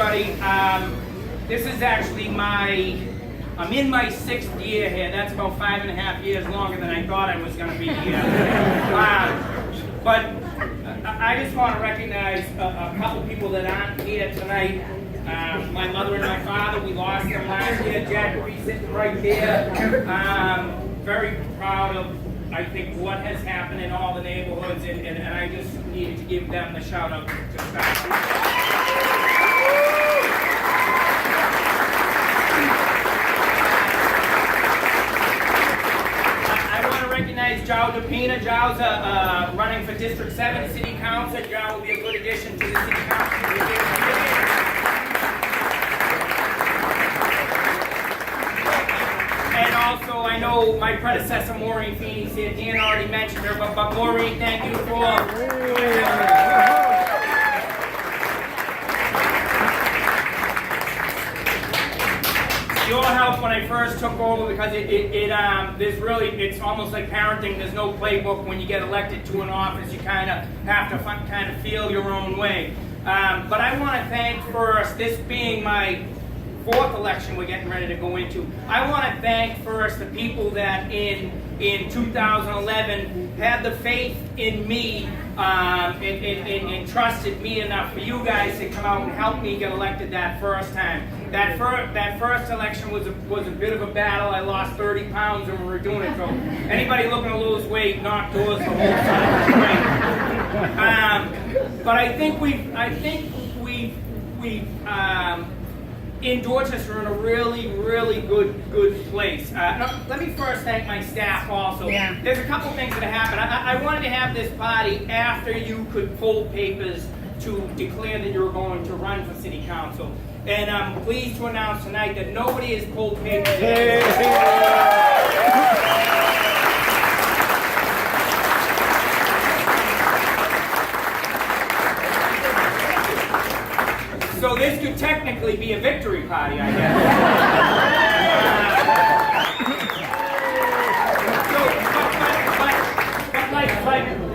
everybody. This is actually I'm in my 6th year here. That's about 5.5 years longer than I thought I was going to be here. But I just want to recognize a couple people that aren't here tonight. My mother and my father, we lost them last year. Jack will be sitting right there. Very proud of, I think, what has happened in all the neighborhoods, and I just needed to give them the shout out to start. Joe DePina. Joe's running for District 7 City Council. Joe will be a good addition to the City Council. And also, I know my predecessor, Maureen Feeney's here. Dan already mentioned her, but Maureen, thank you for... your help when I first took over, because there's really, it's almost like parenting. There's no playbook. When you get elected to an office, you kind of have to kind of feel your own way. But I want to thank first, this being my 4th election we're getting ready to go into, I want to thank first the people that in 2011 had the faith in me and trusted me enough for you guys to come out and help me get elected that first time. That first election was a bit of a battle. I lost 30 pounds when we were doing it. So anybody looking to lose weight, not yours the whole time. But I think we've in Dorchester in a really, really good place. Let me first thank my staff also. Yeah. There's a couple things that happened. I wanted to have this party after you could pull papers to declare that you were going to run for City Council. And I'm pleased to announce tonight that nobody has pulled papers. So this could technically be a victory party, I guess.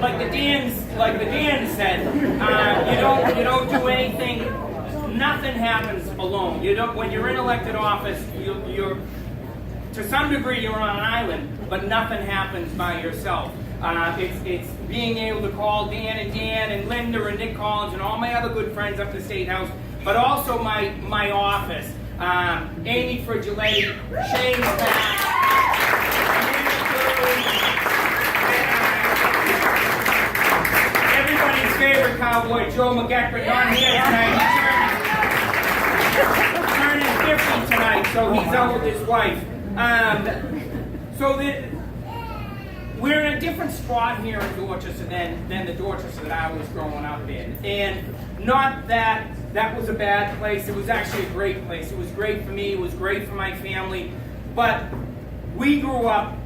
But like the Dan said, you don't do anything. Nothing happens alone. When you're in elected office, you're to some degree you're on an island, but nothing happens by yourself. It's being able to call Dan and Linda and Nick Collins and all my other good friends up the State House, but also my office. Amy Frigiletti, Shane's back. Everybody's favorite cowboy, Joe McGeckert, not here tonight. Turning 50 tonight, so he's out with his wife. We're in a different spot here in Dorchester than the Dorchester that I was growing up in. And not that was a bad place. It was actually a great place. It was great for me. It was great for my family. But we grew up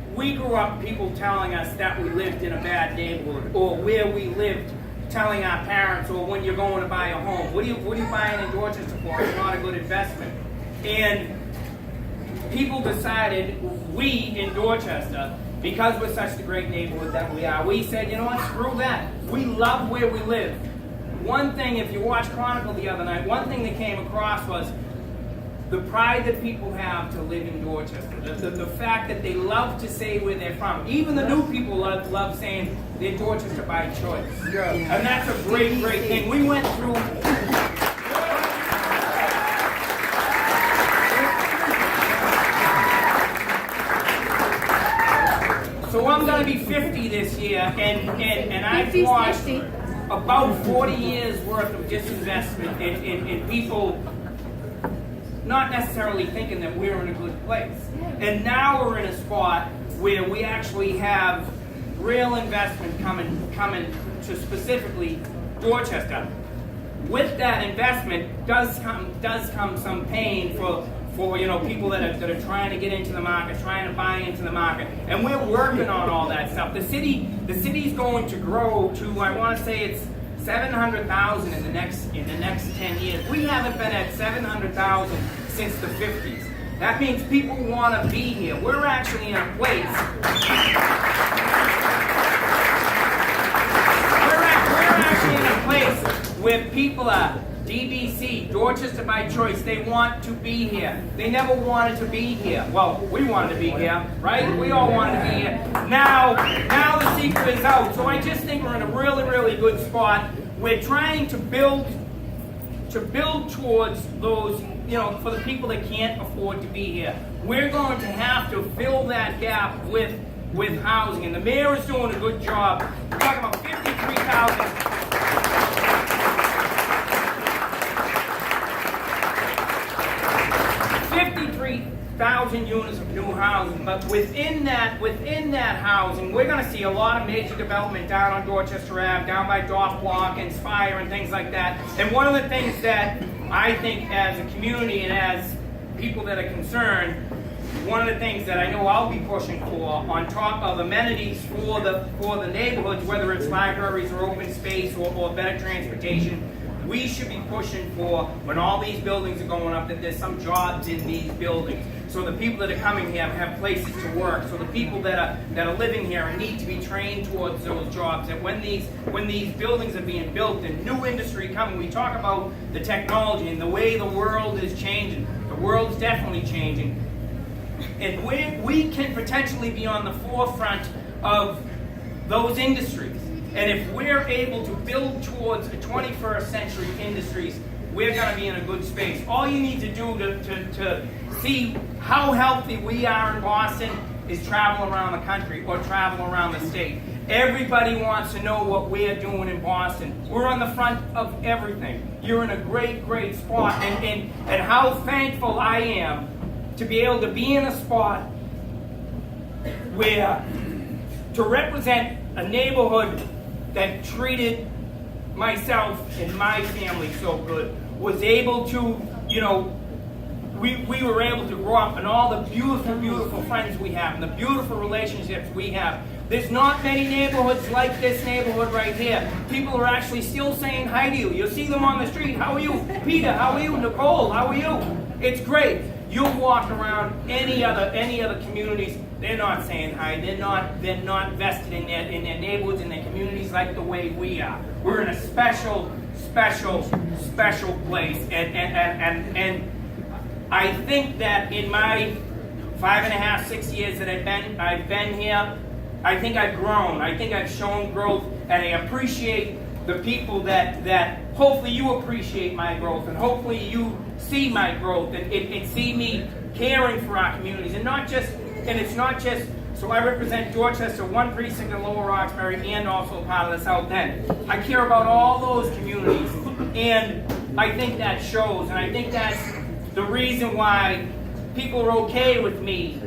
people telling us that we lived in a bad neighborhood, or where we lived, telling our parents, or when you're going to buy a home, what are you buying in Dorchester for? It's not a good investment. And people decided, we in Dorchester, because we're such a great neighborhood that we are, we said, you know what, screw that. We love where we live. One thing, if you watched Chronicle the other night, one thing that came across was the pride that people have to live in Dorchester. The fact that they love to say where they're from. Even the new people love saying they're Dorchester by choice. Yeah. And that's a great, great thing. We went through... So I'm going to be 50 this year, and I've watched about 40 years worth of disinvestment in people not necessarily thinking that we're in a good place. And now we're in a spot where we actually have real investment coming to specifically Dorchester. With that investment does come some pain for people that are trying to get into the market, trying to buy into the market, and we're working on all that stuff. The city's going to grow to, I want to say it's 700,000 in the next 10 years. We haven't been at 700,000 since the 50s. That means people want to be here. We're actually in a place. We're actually in a place where people are DBC, Dorchester by choice, they want to be here. They never wanted to be here. Well, we wanted to be here, right? We all wanted to be here. Now the secret is out. So I just think we're in a really, really good spot. We're trying to build towards those, for the people that can't afford to be here. We're going to have to fill that gap with housing, and the mayor is doing a good job. We're talking about 53,000. 53,000 units of new housing, but within that housing, we're going to see a lot of major development down on Dorchester Ave, down by Dock Block and Spire and things like that. And one of the things that I think as a community and as people that are concerned, one of the things that I know I'll be pushing for, on top of amenities for the neighborhoods, whether it's libraries or open space or better transportation, we should be pushing for, when all these buildings are going up, that there's some jobs in these buildings. So the people that are coming here have places to work. So the people that are living here need to be trained towards those jobs. And when these buildings are being built and new industry coming, we talk about the technology and the way the world is changing. The world's definitely changing. And we can potentially be on the forefront of those industries. And if we're able to build towards the 21st century industries, we're going to be in a good space. All you need to do to see how healthy we are in Boston is travel around the country or travel around the state. Everybody wants to know what we're doing in Boston. We're on the front of everything. You're in a great, great spot. And how thankful I am to be able to be in a spot where to represent a neighborhood that treated myself and my family so good, was able to, we were able to grow up, and all the beautiful, beautiful friends we have and the beautiful relationships we have. There's not many neighborhoods like this neighborhood right here. People are actually still saying hi to you. You'll see them on the street. How are you? Peter, how are you? Nicole, how are you? It's great. You'll walk around any other communities, they're not saying hi. They're not vested in their neighborhoods and their communities like the way we are. We're in a special place. And I think that in my 5.5, 6 years that I've been here, I think I've grown. I think I've shown growth, and I appreciate the people that hopefully you appreciate my growth, and hopefully you see my growth and see me caring for our communities, and it's not just so I represent Dorchester, one precinct in Lower Roxbury, and also part of the South End. I care about all those communities, and I think that shows, and I think that's the reason why people are okay with me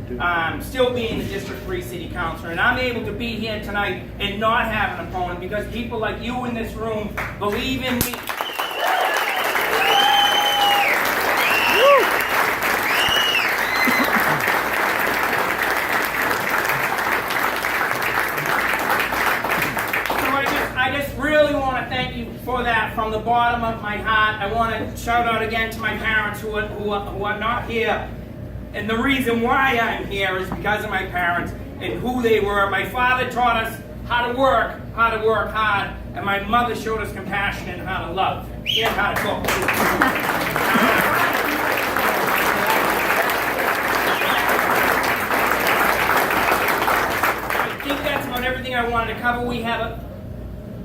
still being the District 3 City Councilor, and I'm able to be here tonight and not have an opponent because people like you in this room believe in me. For that, from the bottom of my heart, I want to shout out again to my parents who are not here. And the reason why I'm here is because of my parents and who they were. My father taught us how to work hard, and my mother showed us compassion and how to love and how to cook. I think that's about everything I wanted to cover. We have a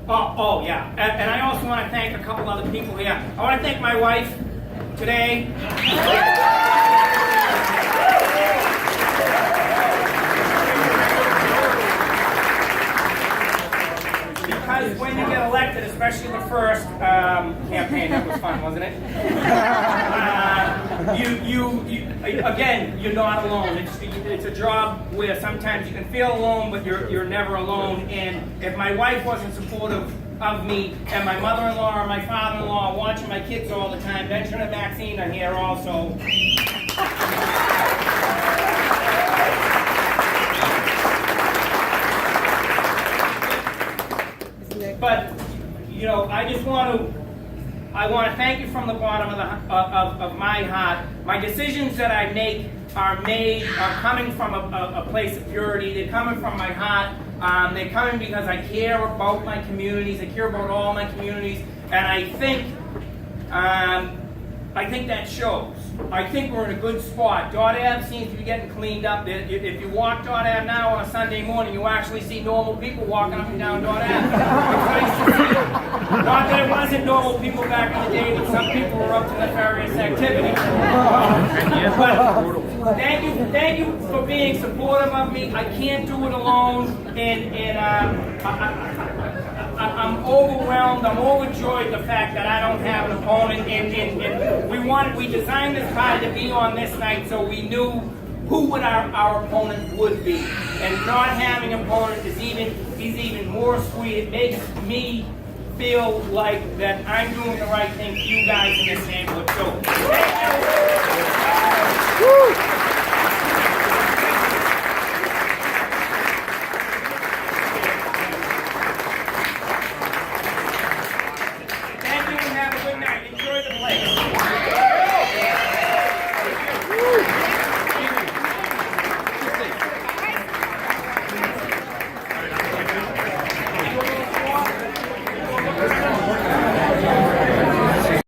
Oh yeah, and I also want to thank a couple other people here. I want to thank my wife today. Because when you get elected, especially the first campaign, that was fun, wasn't it? Again, you're not alone. It's a job where sometimes you can feel alone, but you're never alone. And if my wife wasn't supportive of me, and my mother-in-law and my father-in-law are watching my kids all the time, Benjamin and Maxine are here also. But I want to thank you from the bottom of my heart. My decisions that I make are coming from a place of purity. They're coming from my heart. They're coming because I care about my communities. I care about all my communities. And I think I think that shows. I think we're in a good spot. Dot Ave seems to be getting cleaned up. If you walk Dot Ave now on a Sunday morning, you actually see normal people walking up and down Dot Ave. It's nice to see. Not that it wasn't normal people back in the day, but some people were up to nefarious activities. But thank you for being supportive of me. I can't do it alone, and I'm overwhelmed. I'm overjoyed the fact that I don't have an opponent, and we designed this party to be on this night, so we knew who would our opponent would be. And not having an opponent is even more sweet. It makes me feel like that I'm doing the right thing for you guys in this neighborhood. So thank you.